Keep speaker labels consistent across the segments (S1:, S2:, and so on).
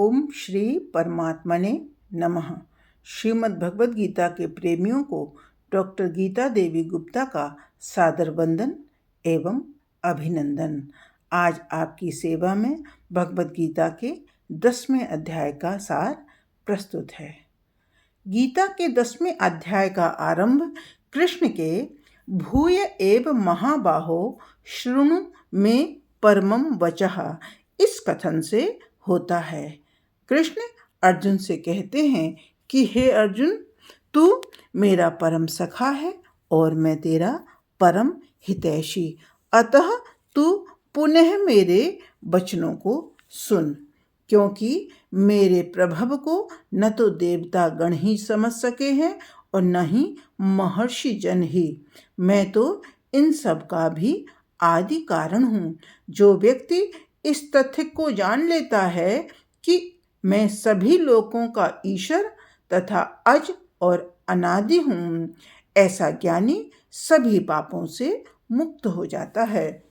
S1: ओम श्री परमात्मने नमः। श्रीमद् भगवद गीता के प्रेमियों को डॉक्टर गीता देवी गुप्ता का सादर वंदन एवं अभिनंदन। आज आपकी सेवा में भगवद गीता के 10वें अध्याय का सार प्रस्तुत है। गीता के 10वें अध्याय का आरंभ कृष्ण के भूय एव महाबाहो शृणु मे परमं वचः इस कथन से होता है। कृष्ण अर्जुन से कहते हैं कि हे अर्जुन, तू मेरा परम सखा है और मैं तेरा परम हितैषी, अतः तू पुनः मेरे वचनों को सुन, क्योंकि मेरे प्रभव को न तो देवता गण ही समझ सके हैं और न ही महर्षि जन ही। मैं तो इन सब का भी आदि कारण हूँ। जो व्यक्ति इस तथ्य को जान लेता है कि मैं सभी लोकों का ईश्वर तथा अज और अनादि हूँ, ऐसा ज्ञानी सभी पापों से मुक्त हो जाता है।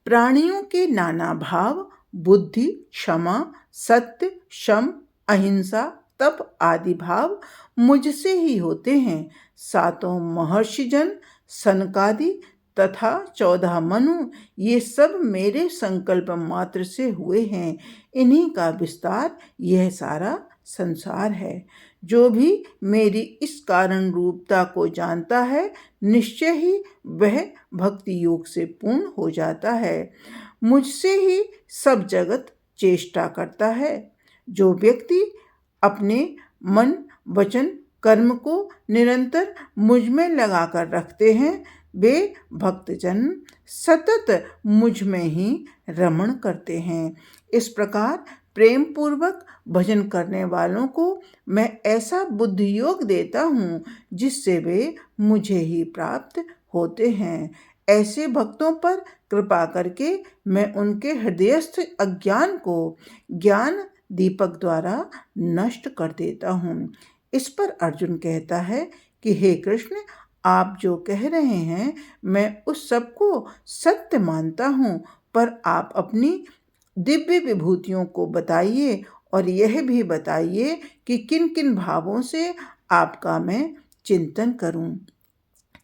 S1: प्राणियों के नाना भाव, बुद्धि, क्षमा, सत्य, शम, अहिंसा, तप आदि भाव मुझसे ही होते हैं। 7 महर्षिजन, सनकादि तथा 14 मनु, ये सब मेरे संकल्प मात्र से हुए हैं। इन्हीं का विस्तार यह सारा संसार है। जो भी मेरी इस कारण रूपता को जानता है, निश्चय ही वह भक्ति योग से पूर्ण हो जाता है। मुझसे ही सब जगत चेष्टा करता है। जो व्यक्ति अपने मन, वचन, कर्म को निरंतर मुझ में लगाकर रखते हैं, वे भक्तजन सतत मुझ में ही रमण करते हैं। इस प्रकार प्रेम पूर्वक भजन करने वालों को मैं ऐसा बुद्धि योग देता हूँ जिससे वे मुझे ही प्राप्त होते हैं। ऐसे भक्तों पर कृपा करके मैं उनके हृदयस्थ अज्ञान को ज्ञान दीपक द्वारा नष्ट कर देता हूँ। इस पर अर्जुन कहता है कि हे कृष्ण, आप जो कह रहे हैं मैं उस सब को सत्य मानता हूँ, पर आप अपनी दिव्य विभूतियों को बताइए और यह भी बताइए कि किन किन भावों से आपका मैं चिंतन करूं।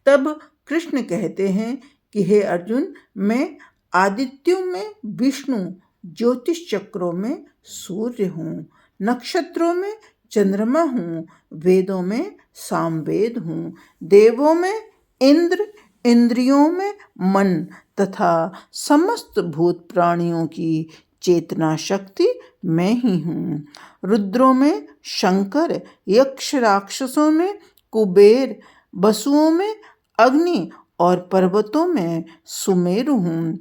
S1: तब कृष्ण कहते हैं कि हे अर्जुन, मैं आदित्यों में विष्णु, ज्योतिष चक्रों में सूर्य हूँ, नक्षत्रों में चंद्रमा हूँ, वेदों में सामवेद हूँ, देवों में इंद्र, इंद्रियों में मन तथा समस्त भूत प्राणियों की चेतना शक्ति मैं ही हूँ। रुद्रों में शंकर, यक्ष राक्षसों में कुबेर, वसुओं में अग्नि और पर्वतों में सुमेरु हूँ।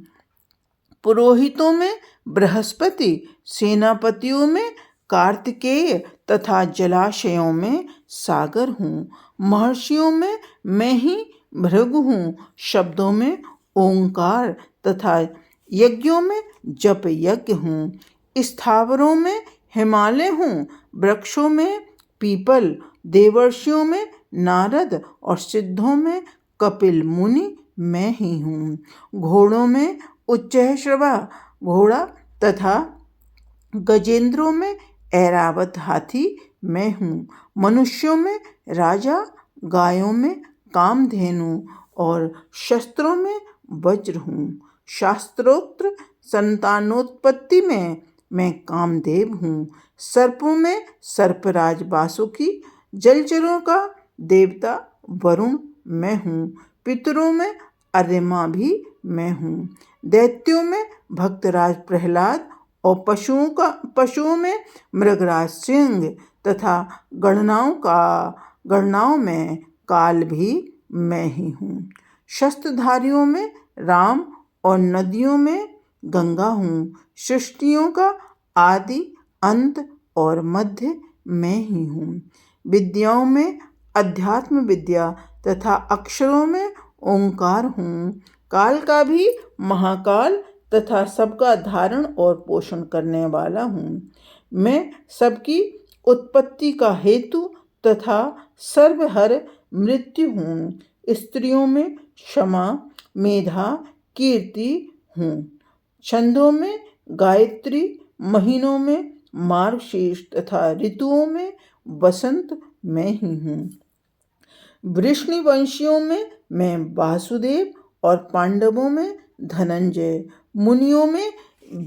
S1: पुरोहितों में बृहस्पति, सेनापतियों में कार्तिकेय तथा जलाशयों में सागर हूँ। महर्षियों में मैं ही भृगु हूँ। शब्दों में ओंकार तथा यज्ञों में जप यज्ञ हूँ। स्थावरों में हिमालय हूँ, वृक्षों में पीपल, देवर्षियों में नारद और सिद्धों में कपिल मुनि मैं ही हूँ। घोड़ों में उच्चैःश्रवा घोड़ा तथा गजेंद्रों में ऐरावत हाथी मैं हूँ। मनुष्यों में राजा, गायों में कामधेनु और शस्त्रों में वज्र हूँ। शास्त्रोक्त संतानोत्पत्ति में मैं कामदेव हूँ। सर्पों में सर्पराज वासुकी, जलचरों का देवता वरुण मैं हूँ। पितरों में अर्यमा भी मैं हूँ। दैत्यों में भक्तराज प्रहलाद और पशुओं में मृगराज सिंह तथा गणनाओं में काल भी मैं ही हूँ। शस्त्रधारियों में राम और नदियों में गंगा हूँ। सृष्टियों का आदि, अंत और मध्य मैं ही हूँ। विद्याओं में अध्यात्म विद्या तथा अक्षरों में ओंकार हूँ। काल का भी महाकाल तथा सबका धारण और पोषण करने वाला हूँ। मैं सबकी उत्पत्ति का हेतु तथा सर्वहर मृत्यु हूँ। स्त्रियों में क्षमा, मेधा, कीर्ति हूँ। छंदों में गायत्री, महीनों में मार्गशीर्ष तथा ऋतुओं में वसंत मैं ही हूँ। वृष्णिवंशियों में मैं वासुदेव और पांडवों में धनंजय, मुनियों में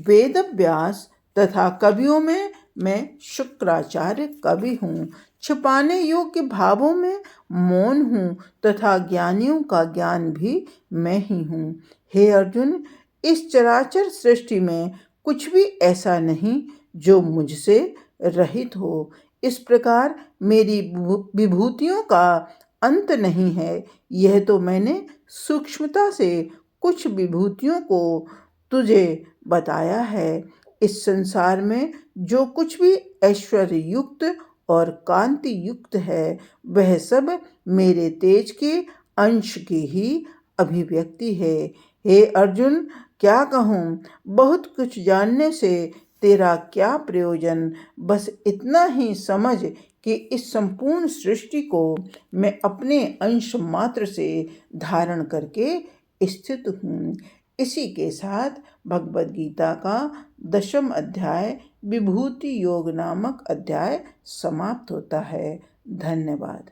S1: वेदव्यास तथा कवियों में मैं शुक्राचार्य कवि हूँ। छिपाने योग्य भावों में मौन हूँ तथा ज्ञानियों का ज्ञान भी मैं ही हूँ। हे अर्जुन, इस चराचर सृष्टि में कुछ भी ऐसा नहीं जो मुझसे रहित हो। इस प्रकार मेरी विभूतियों का अंत नहीं है। यह तो मैंने सूक्ष्मता से कुछ विभूतियों को तुझे बताया है। इस संसार में जो कुछ भी ऐश्वर्य युक्त और कांति युक्त है, वह सब मेरे तेज के अंश की ही अभिव्यक्ति है। हे अर्जुन, क्या कहूँ, बहुत कुछ जानने से तेरा क्या प्रयोजन। बस इतना ही समझ कि इस संपूर्ण सृष्टि को मैं अपने अंश मात्र से धारण करके स्थित हूँ। इसी के साथ भगवद गीता का 10वां अध्याय विभूति योग नामक अध्याय समाप्त होता है। धन्यवाद।